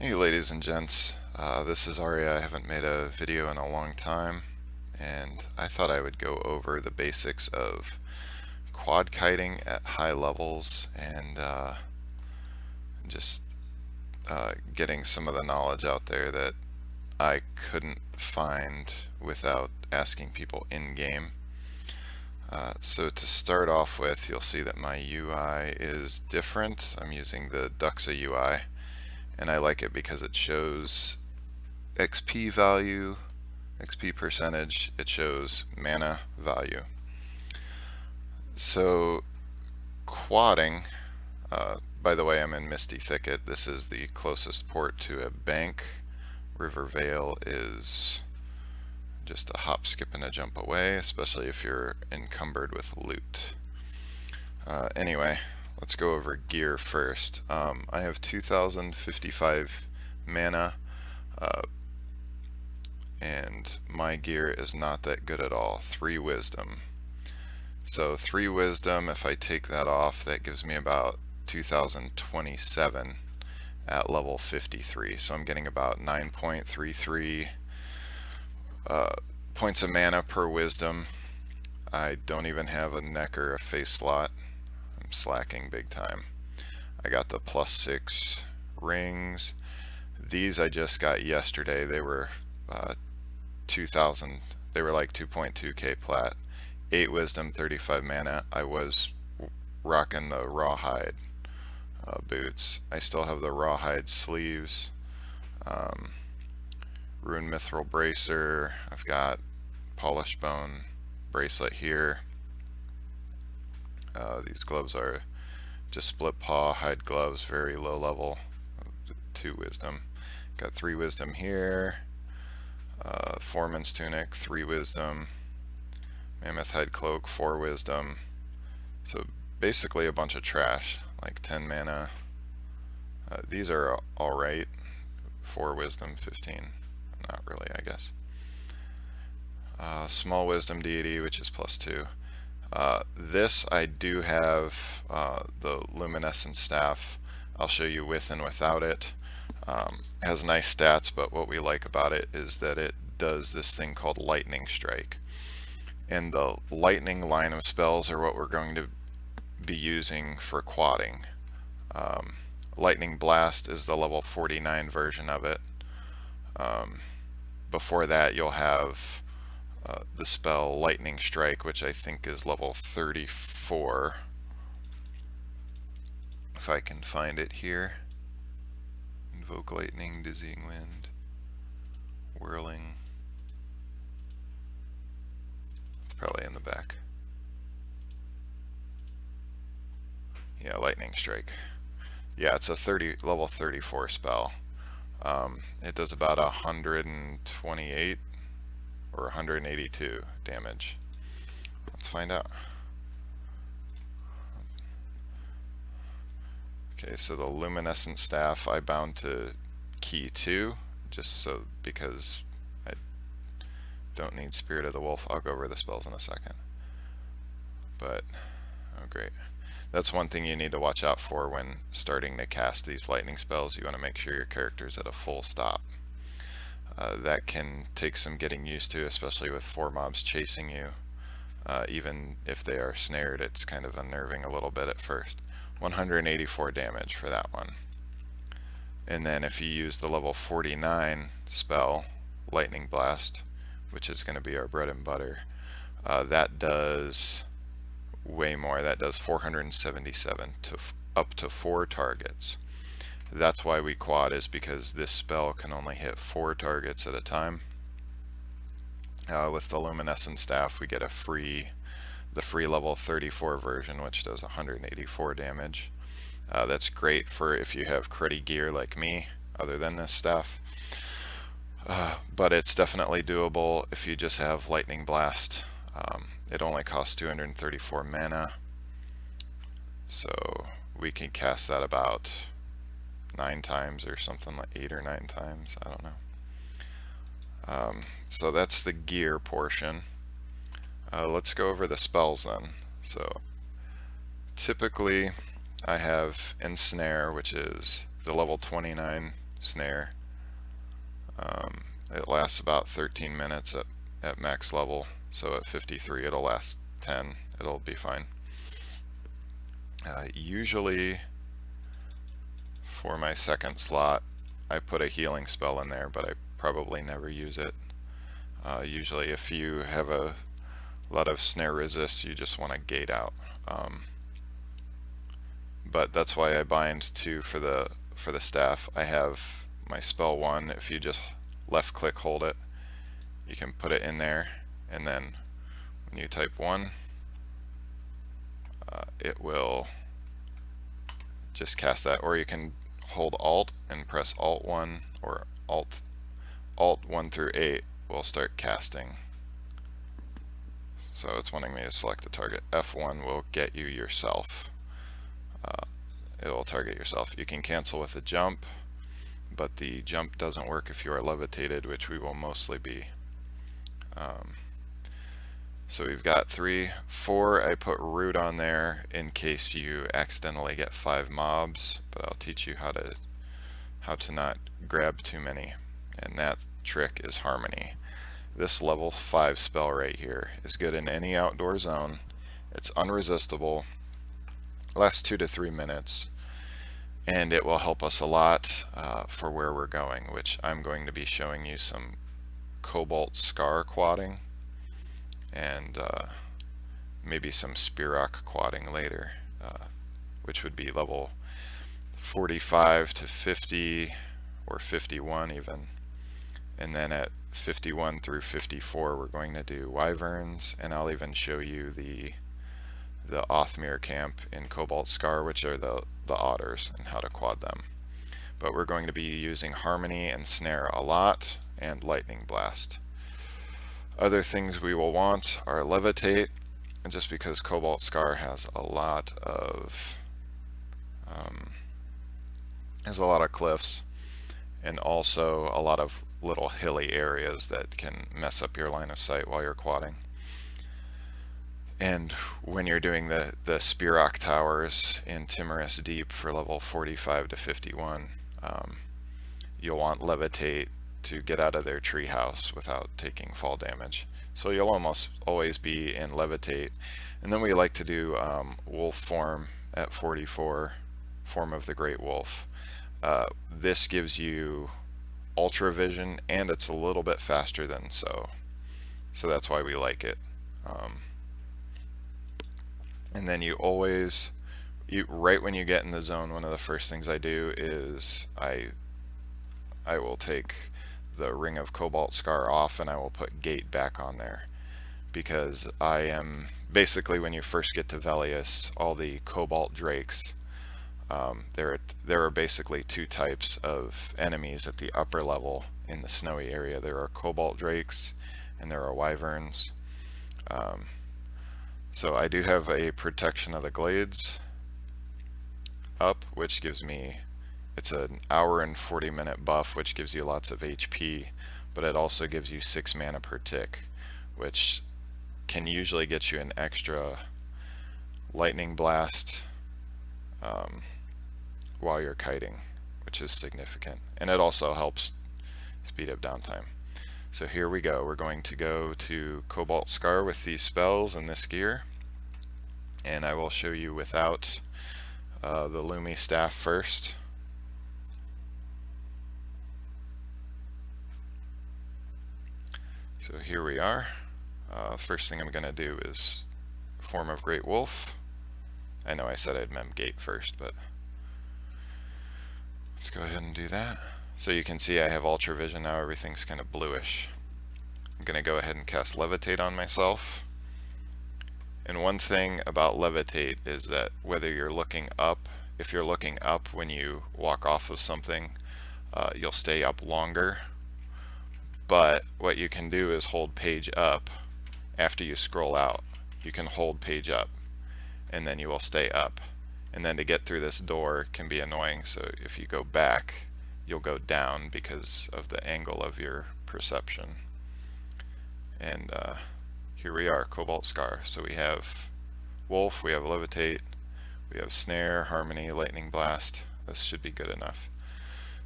Hey ladies and gents, this is Arya. I haven't made a video in a long time, and I thought I would go over the basics of quad kiting at high levels and just getting some of the knowledge out there that I couldn't find without asking people in-game. So to start off with, you'll see that my UI is different. I'm using the Duxa UI. And I like it because it shows XP value, XP percentage, it shows mana value. So quadding, by the way, I'm in Misty Thicket. This is the closest port to a bank. River Vale is just a hop, skip, and a jump away, especially if you're encumbered with loot. Anyway, let's go over gear first. I have 2055 mana, and my gear is not that good at all. 3 wisdom. So 3 wisdom, if I take that off, that gives me about 2027 at level 53. So I'm getting about 9.33 points of mana per wisdom. I don't even have a neck or a face slot. I'm slacking big time. I got the +6 rings. These I just got yesterday. They were 2,000. They were like 2.2k plat. 8 wisdom, 35 mana. I was rocking the rawhide boots. I still have the rawhide sleeves. Rune mithril bracer. I've got polished bone bracelet here. These gloves are just split paw hide gloves, very low level, 2 wisdom. Got 3 wisdom here. Foreman's tunic, 3 wisdom. Mammoth hide cloak, 4 wisdom. So basically a bunch of trash, like 10 mana. These are alright. 4 wisdom, 15. Not really, I guess. Small wisdom deity, which is +2. This I do have the luminescent staff. I'll show you with and without it. Has nice stats, but what we like about it is that it does this thing called lightning strike. And the lightning line of spells are what we're going to be using for quadding. Lightning blast is the level 49 version of it. Before that you'll have the spell lightning strike, which I think is level 34. If I can find it here. Invoke lightning, dizzying wind, whirling. It's probably in the back. Yeah, lightning strike. Yeah, it's a level 34 spell. It does about 128 or 182 damage. Let's find out. Okay, so the luminescent staff I bound to key 2, just so because I don't need Spirit of the Wolf. I'll go over the spells in a second. But, oh great. That's one thing you need to watch out for when starting to cast these lightning spells. You want to make sure your character's at a full stop. That can take some getting used to, especially with 4 mobs chasing you. Even if they are snared, it's kind of unnerving a little bit at first. 184 damage for that one. And then if you use the level 49 spell, Lightning Blast, which is going to be our bread and butter, that does way more. That does 477 to up to 4 targets. That's why we quad, is because this spell can only hit 4 targets at a time. With the luminescent staff we get the free level 34 version, which does 184 damage. That's great for if you have cruddy gear like me, other than this staff. But it's definitely doable if you just have Lightning Blast. It only costs 234 mana, so we can cast that about 9 times or something, like 8 or 9 times, I don't know. So that's the gear portion. Let's go over the spells then. So typically I have Ensnare, which is the level 29 snare. It lasts about 13 minutes at max level, so at 53 it'll last 10. It'll be fine. Usually for my second slot I put a healing spell in there, but I probably never use it. Usually if you have a lot of snare resist, you just want to gate out. But that's why I bind 2 for the staff. I have my spell 1. If you just left click hold it, you can put it in there, and then when you type 1, it will just cast that. Or you can hold Alt and press Alt 1, or Alt 1 through 8 will start casting. So it's wanting me to select a target. F1 will get you yourself. It'll target yourself. You can cancel with a jump, but the jump doesn't work if you are levitated, which we will mostly be. So we've got 3. 4, I put root on there in case you accidentally get 5 mobs, but I'll teach you how to not grab too many, and that trick is harmony. This level 5 spell right here is good in any outdoor zone. It's unresistible, lasts 2 to 3 minutes, and it will help us a lot for where we're going, which I'm going to be showing you some Cobalt Scar quadding and maybe some Spearrock quadding later, which would be level 45 to 50 or 51 even. And then at 51 through 54 we're going to do Wyverns, and I'll even show you the Othmere camp in Cobalt Scar, which are the otters, and how to quad them. But we're going to be using Harmony and Snare a lot, and Lightning Blast. Other things we will want are Levitate, and just because Cobalt Scar has a lot of cliffs, and also a lot of little hilly areas that can mess up your line of sight while you're quadding. And when you're doing the Spearrock Towers in Timorous Deep for level 45 to 51, you'll want Levitate to get out of their treehouse without taking fall damage. So you'll almost always be in Levitate. And then we like to do Wolf Form at 44, Form of the Great Wolf. This gives you Ultra Vision, and it's a little bit faster than so that's why we like it. And then you always, right when you get in the zone, one of the first things I do is I will take the Ring of Cobalt Scar off, and I will put Gate back on there, because I am basically, when you first get to Velius, all the Cobalt Drakes, there are basically 2 types of enemies at the upper level in the snowy area. There are Cobalt Drakes and there are Wyverns. So I do have a Protection of the Glades up, which gives me, it's an hour and 40-minute buff, which gives you lots of HP, but it also gives you 6 mana per tick, which can usually get you an extra Lightning Blast while you're kiting, which is significant, and it also helps speed up downtime. So here we go. We're going to go to Cobalt Scar with these spells and this gear, and I will show you without the Lumi staff first. So here we are. First thing I'm going to do is Form of Great Wolf. I know I said I'd mem Gate first, but let's go ahead and do that. So you can see I have Ultra Vision now, everything's kind of bluish. I'm going to go ahead and cast Levitate on myself. And one thing about Levitate is that whether you're looking up, if you're looking up when you walk off of something, you'll stay up longer. But what you can do is hold page up after you scroll out. You can hold page up, and then you will stay up. And then to get through this door can be annoying, so if you go back, you'll go down because of the angle of your perception. And here we are, Cobalt Scar. So we have Wolf, we have Levitate, we have Snare, Harmony, Lightning Blast. This should be good enough.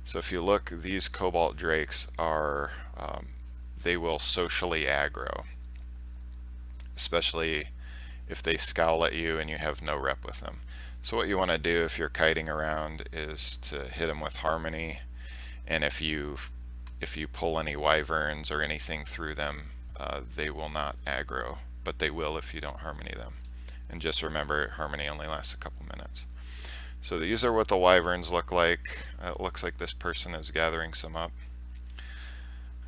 So if you look, these Cobalt Drakes are, they will socially aggro, especially if they scowl at you and you have no rep with them. So what you want to do if you're kiting around is to hit them with Harmony, and if you pull any wyverns or anything through them, they will not aggro, but they will if you don't Harmony them. And just remember, Harmony only lasts a couple minutes. So these are what the wyverns look like. It looks like this person is gathering some up.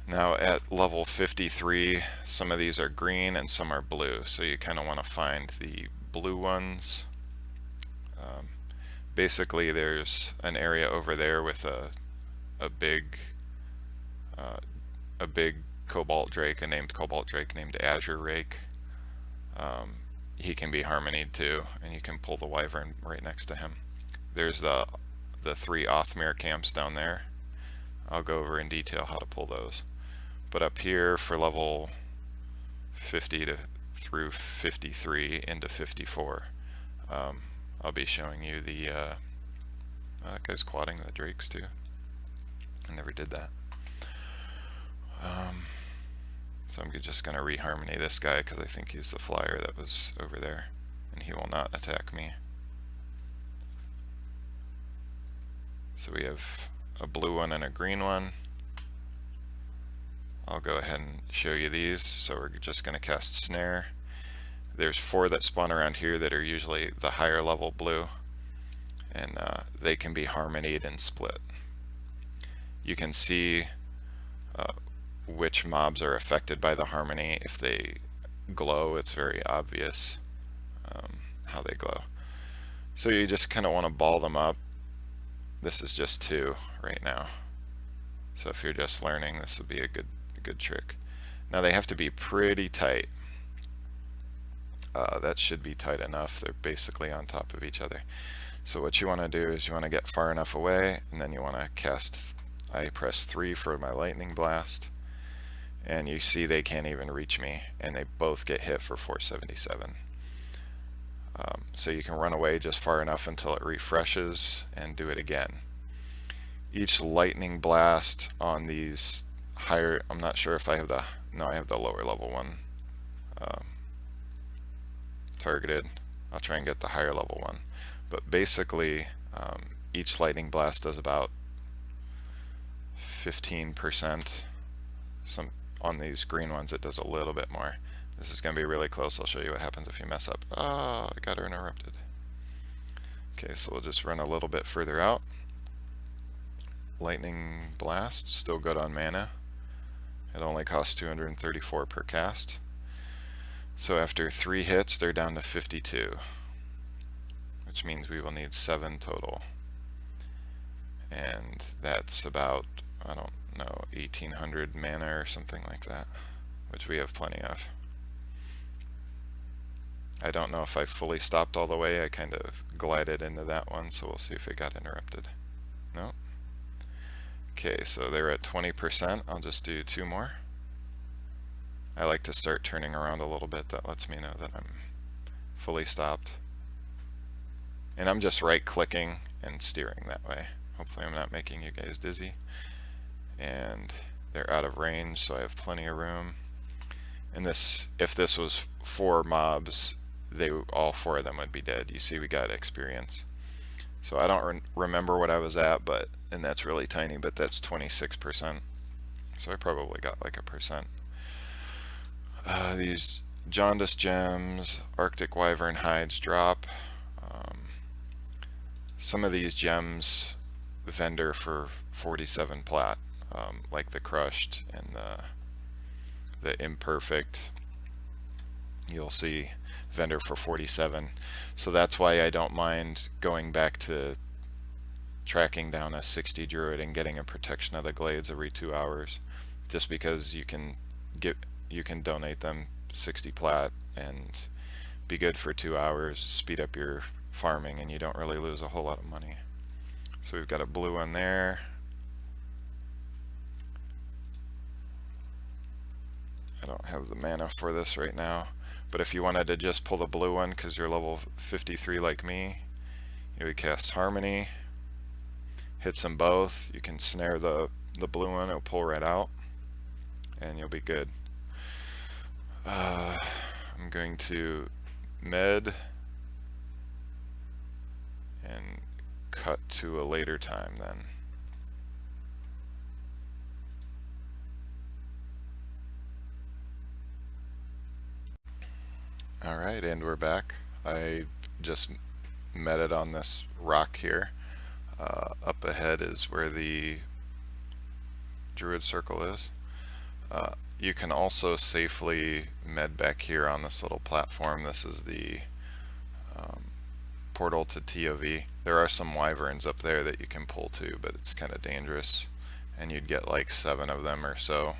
Now at level 53, some of these are green and some are blue, so you kind of want to find the blue ones. Basically there's an area over there with a big Cobalt Drake, a named Cobalt Drake named Azure Rake. He can be Harmonied too, and you can pull the wyvern right next to him. There's the 3 Othmere camps down there. I'll go over in detail how to pull those. But up here for level 50 through 53 into 54, I'll be showing you the that guy's quadding the drakes too. I never did that. So I'm just going to reharmony this guy because I think he's the flyer that was over there, and he will not attack me. So we have a blue one and a green one. I'll go ahead and show you these. So we're just going to cast Snare. There's 4 that spawn around here that are usually the higher level blue, and they can be harmonied and split. You can see which mobs are affected by the harmony. If they glow, it's very obvious how they glow. So you just kind of want to ball them up. This is just 2 right now. So if you're just learning, this would be a good trick. Now they have to be pretty tight. That should be tight enough. They're basically on top of each other. So what you want to do is you want to get far enough away, and then you want to cast, I press 3 for my lightning blast, and you see they can't even reach me, and they both get hit for 477. So you can run away just far enough until it refreshes and do it again. Each lightning blast on these higher, I'm not sure if I have the, no, I have the lower level one targeted. I'll try and get the higher level one. But basically, each lightning blast does about 15%. On these green ones it does a little bit more. This is going to be really close. I'll show you what happens if you mess up. Oh, I got her interrupted. Okay, so we'll just run a little bit further out. Lightning blast, still good on mana. It only costs 234 per cast. So after 3 hits, they're down to 52, which means we will need 7 total. And that's about, I don't know, 1800 mana or something like that, which we have plenty of. I don't know if I fully stopped all the way. I kind of glided into that one, so we'll see if it got interrupted. No. Okay, so they're at 20%. I'll just do 2 more. I like to start turning around a little bit. That lets me know that I'm fully stopped. And I'm just right clicking and steering that way. Hopefully I'm not making you guys dizzy. And they're out of range, so I have plenty of room. And this, if this was 4 mobs, all 4 of them would be dead. You see we got experience. So I don't remember what I was at, and that's really tiny, but that's 26%. So I probably got like 1%. These Jaundice Gems, Arctic Wyvern Hides drop. Some of these gems vendor for 47 plat, like the Crushed and the Imperfect. You'll see vendor for 47. So that's why I don't mind going back to tracking down a 60 Druid and getting a Protection of the Glades every 2 hours, just because you can donate them 60 plat and be good for 2 hours, speed up your farming, and you don't really lose a whole lot of money. So we've got a blue one there. I don't have the mana for this right now, but if you wanted to just pull the blue one because you're level 53 like me, you would cast Harmony, hits them both. You can snare the blue one, it'll pull right out, and you'll be good. I'm going to med and cut to a later time then. Alright, and we're back. I just meted on this rock here. Up ahead is where the Druid circle is. You can also safely med back here on this little platform. This is the portal to TOV. There are some wyverns up there that you can pull to, but it's kind of dangerous, and you'd get like 7 of them or so.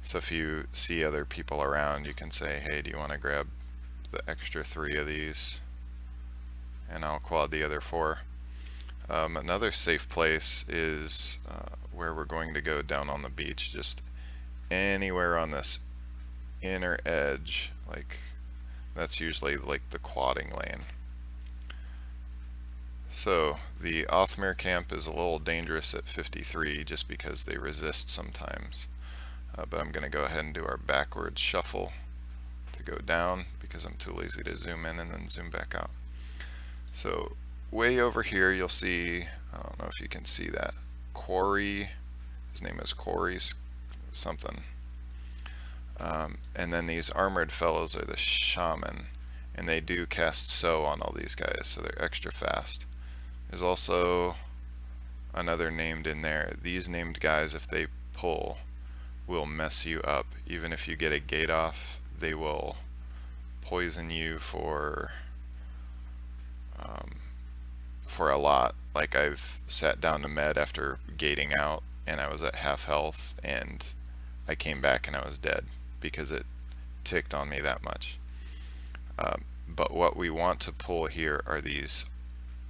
So if you see other people around, you can say, hey, do you want to grab the extra 3 of these? And I'll quad the other 4. Another safe place is where we're going to go down on the beach, just anywhere on this inner edge. Like, that's usually like the quadding lane. So the Othmere camp is a little dangerous at 53 just because they resist sometimes. But I'm going to go ahead and do our backwards shuffle to go down because I'm too lazy to zoom in and then zoom back out. So way over here you'll see, I don't know if you can see that, Quarry. His name is Quarry something. And then these armored fellows are the shaman, and they do cast sow on all these guys, so they're extra fast. There's also another named in there. These named guys, if they pull, will mess you up. Even if you get a gate off, they will poison you for a lot. Like, I've sat down to med after gating out and I was at half health, and I came back and I was dead because it ticked on me that much. But what we want to pull here are these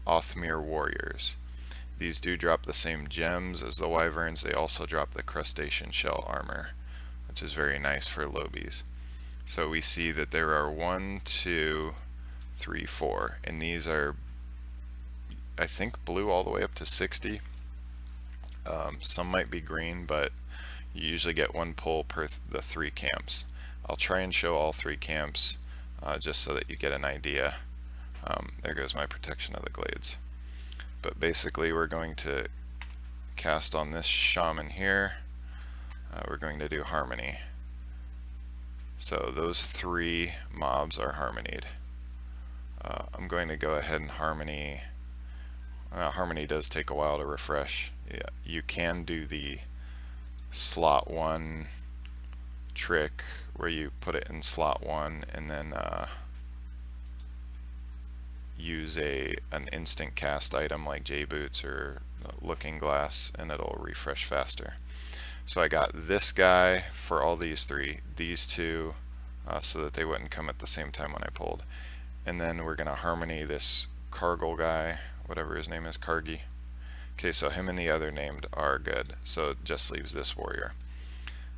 Othmere warriors. These do drop the same gems as the wyverns. They also drop the crustacean shell armor, which is very nice for lobies. So we see that there are 1, 2, 3, 4, and these are, I think, blue all the way up to 60. Some might be green, but you usually get 1 pull per the 3 camps. I'll try and show all 3 camps just so that you get an idea. There goes my protection of the glades. But basically we're going to cast on this shaman here. We're going to do harmony. So those 3 mobs are harmonied. I'm going to go ahead and harmony. Harmony does take a while to refresh. Yeah, you can do the slot 1 trick where you put it in slot 1 and then use an instant cast item like J-Boots or Looking Glass, and it'll refresh faster. So I got this guy for all these 3, these 2, so that they wouldn't come at the same time when I pulled. And then we're going to harmony this Cargill guy, whatever his name is, Cargi. Okay, so him and the other named are good, so it just leaves this warrior.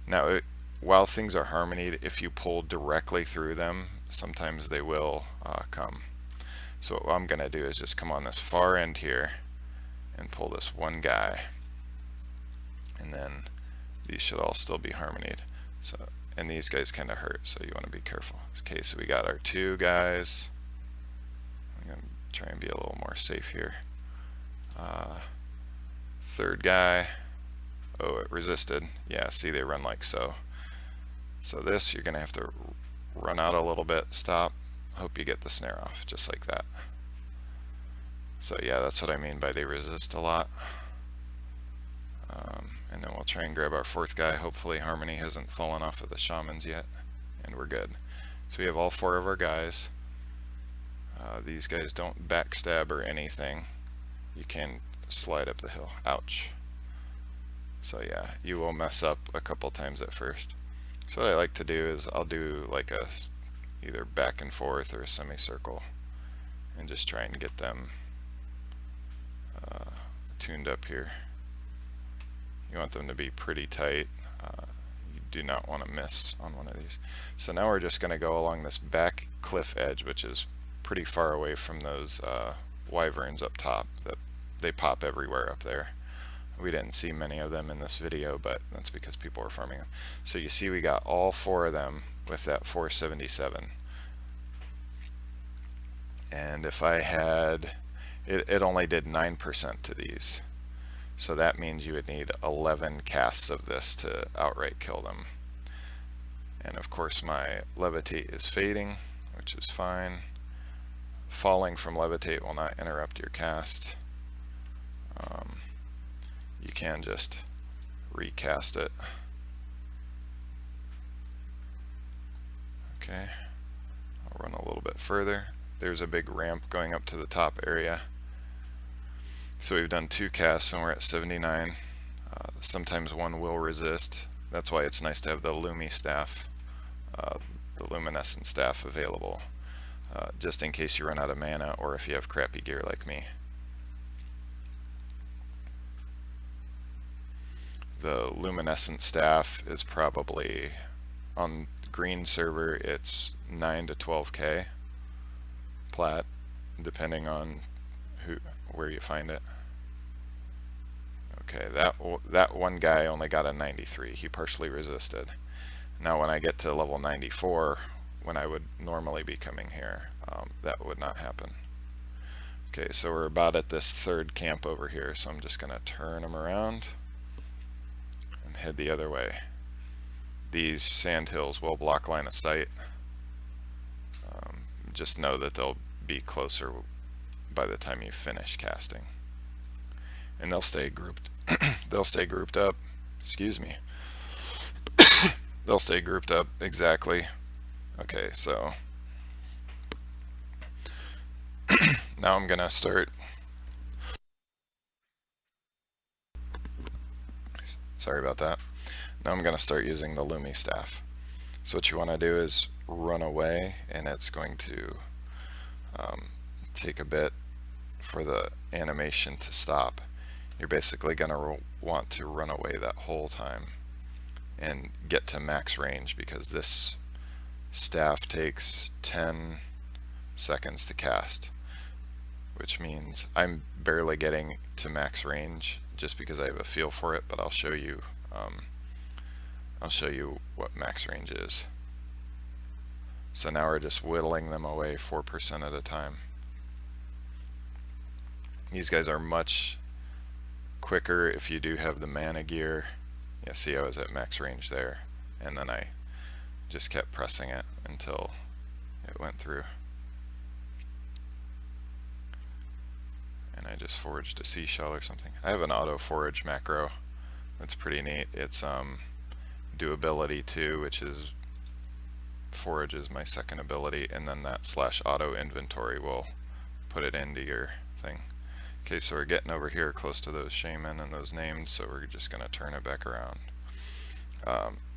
Now, while things are harmonied, if you pull directly through them, sometimes they will come. So what I'm going to do is just come on this far end here and pull this 1 guy, and then these should all still be harmonied. So, and these guys kind of hurt, so you want to be careful. Okay, so we got our 2 guys. I'm going to try and be a little more safe here. 3rd guy. Oh, it resisted. Yeah, see, they run like so. So this, you're going to have to run out a little bit, stop. Hope you get the snare off, just like that. So yeah, that's what I mean by they resist a lot. And then we'll try and grab our 4th guy. Hopefully harmony hasn't fallen off of the shamans yet, and we're good. So we have all 4 of our guys. These guys don't backstab or anything. You can slide up the hill. Ouch. So yeah, you will mess up a couple times at first. So what I like to do is I'll do like a either back and forth or a semicircle and just try and get them tuned up here. You want them to be pretty tight. You do not want to miss on one of these. So now we're just going to go along this back cliff edge, which is pretty far away from those wyverns up top that they pop everywhere up there. We didn't see many of them in this video, but that's because people were farming them. So you see we got all 4 of them with that 477. And if I had, it only did 9% to these. So that means you would need 11 casts of this to outright kill them. And of course my levitate is fading, which is fine. Falling from levitate will not interrupt your cast. You can just recast it. Okay, I'll run a little bit further. There's a big ramp going up to the top area. So we've done 2 casts and we're at 79. Sometimes one will resist. That's why it's nice to have the Lumi staff, the luminescent staff available, just in case you run out of mana or if you have crappy gear like me. The luminescent staff is probably, on green server, it's 9 to 12k plat, depending on where you find it. Okay, that one guy only got a 93. He partially resisted. Now when I get to level 94, when I would normally be coming here, that would not happen. Okay, so we're about at this 3rd camp over here, so I'm just going to turn them around and head the other way. These sand hills will block line of sight. Just know that they'll be closer by the time you finish casting. And they'll stay grouped. They'll stay grouped up. Excuse me. They'll stay grouped up exactly. Okay, so now I'm gonna start. Sorry about that. Now I'm gonna start using the Lumi staff. So what you want to do is run away, and it's going to take a bit for the animation to stop. You're basically going to want to run away that whole time and get to max range, because this staff takes 10 seconds to cast, which means I'm barely getting to max range just because I have a feel for it, but I'll show you what max range is. So now we're just whittling them away 4% at a time. These guys are much quicker if you do have the mana gear. Yeah, see, I was at max range there, and then I just kept pressing it until it went through. And I just foraged a seashell or something. I have an auto forage macro. That's pretty neat. It's do ability 2, which is forage is my second ability, and then that /auto inventory will put it into your thing. Okay, so we're getting over here close to those shaman and those named, so we're just going to turn it back around.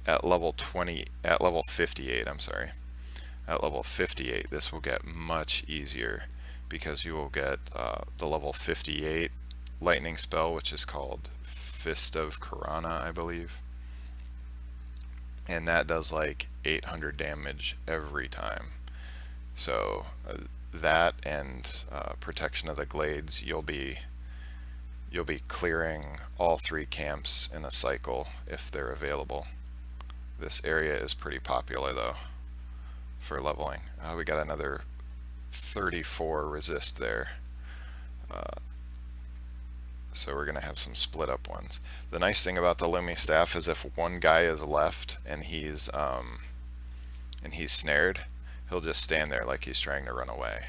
At level 58, I'm sorry. At level 58, this will get much easier, because you will get the level 58 lightning spell, which is called Fist of Karana, I believe. And that does like 800 damage every time. So that and protection of the glades, you'll be clearing all 3 camps in a cycle if they're available. This area is pretty popular though for leveling. We got another 34 resist there. So we're gonna have some split up ones. The nice thing about the Lumi staff is if one guy is left and he's snared, he'll just stand there like he's trying to run away.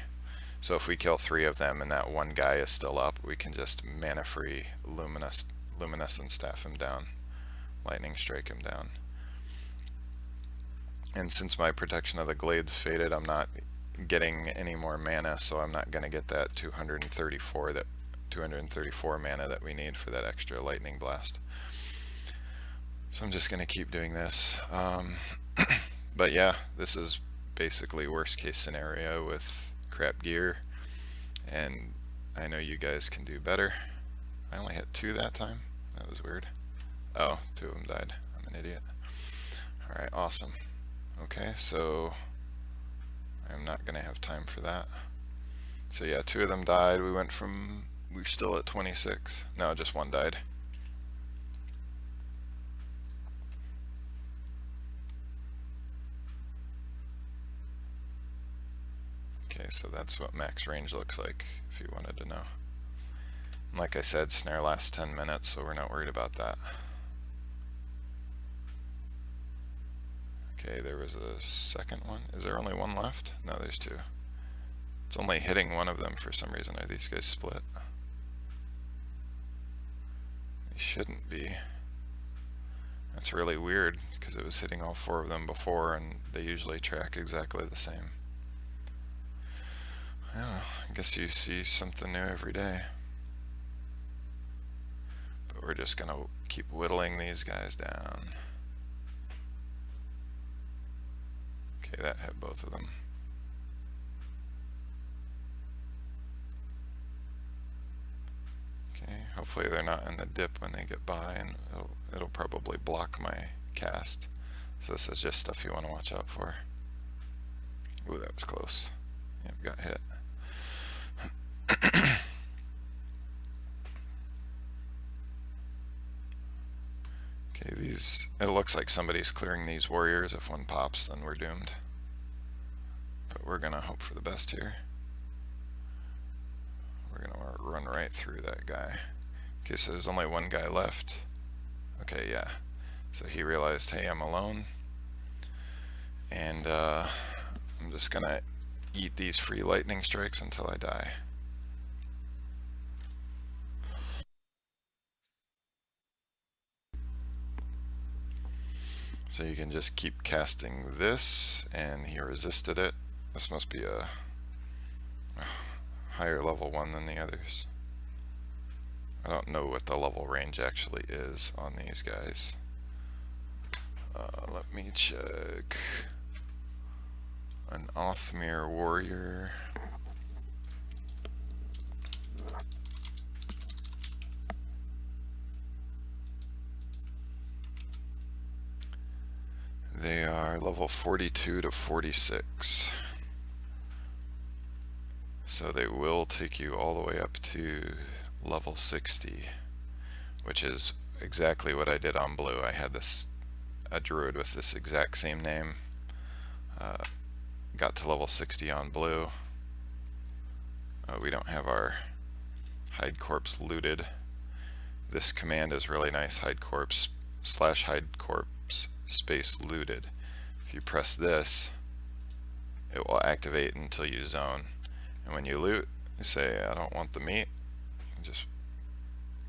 So if we kill 3 of them and that one guy is still up, we can just mana free luminescent staff him down, lightning strike him down. And since my protection of the glades faded, I'm not getting any more mana, so I'm not going to get that 234 mana that we need for that extra lightning blast. So I'm just going to keep doing this. But yeah, this is basically worst case scenario with crap gear, and I know you guys can do better. I only hit 2 that time. That was weird. Oh, 2 of them died. I'm an idiot. Alright, awesome. Okay, so I'm not going to have time for that. So yeah, 2 of them died. We went from We're still at 26. No, just one died. Okay, so that's what max range looks like, if you wanted to know. And like I said, snare lasts 10 minutes, so we're not worried about that. Okay, there was a second one. Is there only one left? No, there's two. It's only hitting one of them for some reason. Are these guys split? They shouldn't be. That's really weird, because it was hitting all four of them before, and they usually track exactly the same. Yeah, I guess you see something new every day. But we're just gonna keep whittling these guys down. Okay, that hit both of them. Okay, hopefully they're not in the dip when they get by, and it'll probably block my cast. So this is just stuff you want to watch out for. Ooh, that was close. Yep, got hit. Okay, it looks like somebody's clearing these warriors. If one pops, then we're doomed. But we're gonna hope for the best here. We're gonna run right through that guy. Okay, so there's only one guy left. Okay, yeah. So he realized, hey, I'm alone. And I'm just gonna eat these free lightning strikes until I die. So you can just keep casting this, and he resisted it. This must be a higher level one than the others. I don't know what the level range actually is on these guys. Let me check. An Othmere warrior. They are level 42 to 46. So they will take you all the way up to level 60, which is exactly what I did on blue. I had a druid with this exact same name. Got to level 60 on blue. We don't have our hide corpse looted. This command is really nice, hide corpse / hide corpse space looted. If you press this, it will activate until you zone. And when you loot, you say, I don't want the meat. You just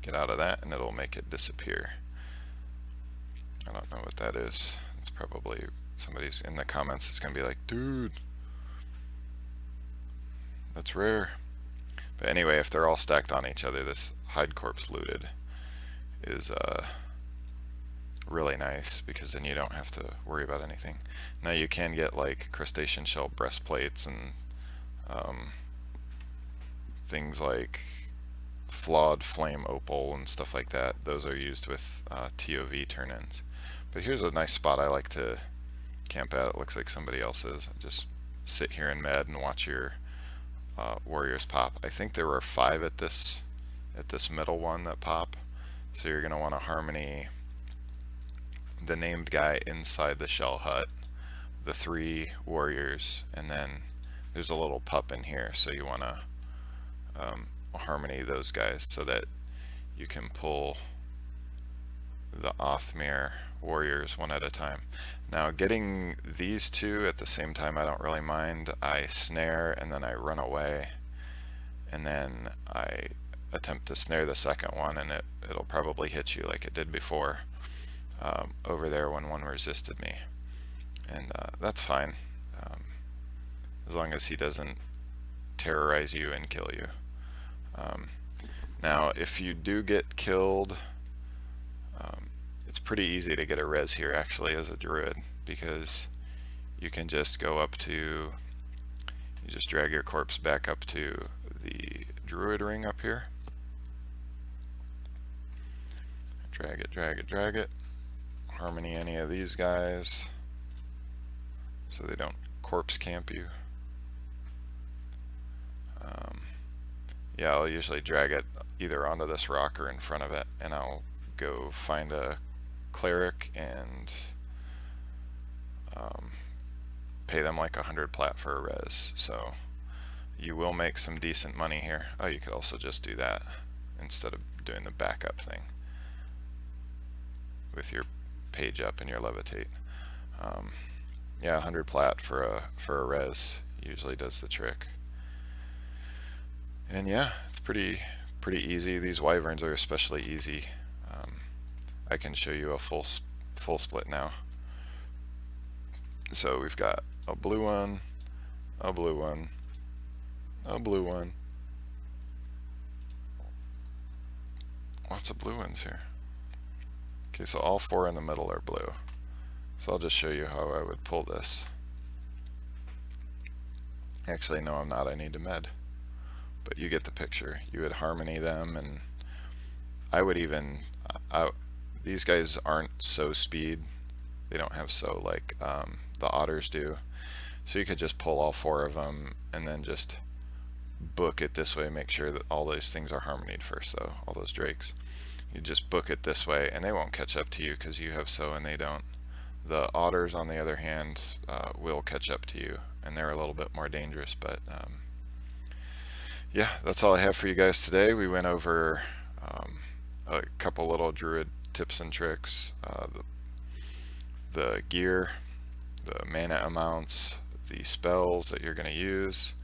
get out of that and it'll make it disappear. I don't know what that is. It's probably somebody's in the comments is going to be like, dude, that's rare. But anyway, if they're all stacked on each other, this hide corpse looted is really nice, because then you don't have to worry about anything. Now you can get like crustacean shell breastplates and things like flawed flame opal and stuff like that. Those are used with TOV turn-ins. But here's a nice spot I like to camp at. It looks like somebody else is. Just sit here in med and watch your warriors pop. I think there were 5 at this middle one that pop. So you're going to want to harmony the named guy inside the shell hut, the 3 warriors, and then there's a little pup in here, so you want to harmony those guys so that you can pull the Othmere warriors one at a time. Now getting these 2 at the same time I don't really mind. I snare and then I run away, and then I attempt to snare the second one, and it'll probably hit you like it did before over there when one resisted me, and that's fine as long as he doesn't terrorize you and kill you. Now if you do get killed, it's pretty easy to get a res here actually as a druid, because you can just go up to, you just drag your corpse back up to the druid ring up here, drag it, drag it, drag it, harmony any of these guys so they don't corpse camp you. yeah, I'll usually drag it either onto this rock or in front of it, and I'll go find a cleric and pay them like 100 plat for a res. So you will make some decent money here. Oh, you could also just do that instead of doing the backup thing with your page up and your levitate. Yeah, 100 plat for a res usually does the trick. And yeah, it's pretty easy. These wyverns are especially easy. I can show you a full split now. So we've got a blue one, a blue one, a blue one. Lots of blue ones here. Okay, so all 4 in the middle are blue. So I'll just show you how I would pull this. Actually, no, I'm not. I need to med. But you get the picture. You would harmony them, and I would even... these guys aren't so speed. They don't have so like the otters do. So you could just pull all 4 of them and then just book it this way. Make sure that all those things are harmonied first, though. All those drakes. You just book it this way, and they won't catch up to you because you have so and they don't. The otters, on the other hand, will catch up to you, and they're a little bit more dangerous. But yeah, that's all I have for you guys today. We went over a couple little Druid tips and tricks, the gear, the mana amounts, the spells that you're going to use,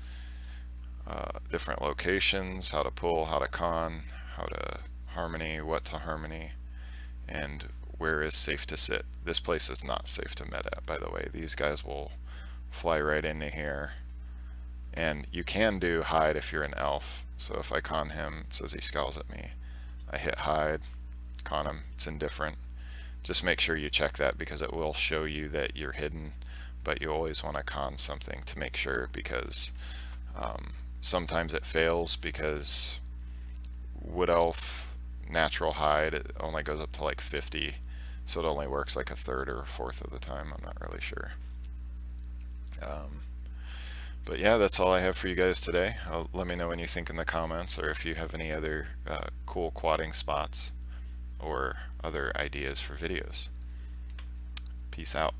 different locations, how to pull, how to con, how to harmony, what to harmony, and where is safe to sit. This place is not safe to med at, by the way. These guys will fly right into here. And you can do hide if you're an elf. So if I con him, it says he scowls at me. I hit hide, con him, it's indifferent. Just make sure you check that because it will show you that you're hidden, but you always want to con something to make sure, because sometimes it fails because wood elf natural hide, it only goes up to like 50, so it only works like a third or a fourth of the time. I'm not really sure. But yeah, that's all I have for you guys today. Let me know what you think in the comments, or if you have any other cool quadding spots or other ideas for videos. Peace out.